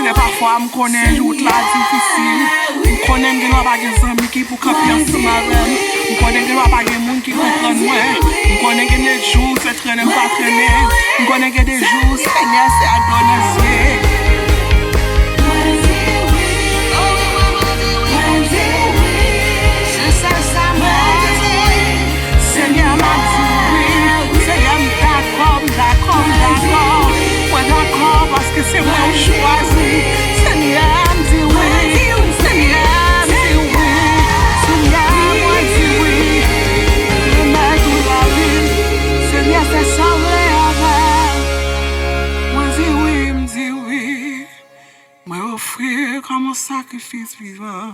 connais parfois, je connais route là difficile. Je connais que nous pas des amis qui pour camper ensemble avec. Je connais que nous pas des monde qui comprennent moi. Je connais que des jours c'est traîner pas traîner. Je connais que des jours Seigneur c'est adonner. Seigneur m'a dit, Seigneur d'accord, moi d'accord parce que c'est moi qui choisis. Seigneur me dit oui, Seigneur me dit oui, Seigneur moi dit oui. Le maître de la vie, Seigneur fait sembler avec. Moi dit oui, me dit oui. Moi offrir comme un sacrifice vivant.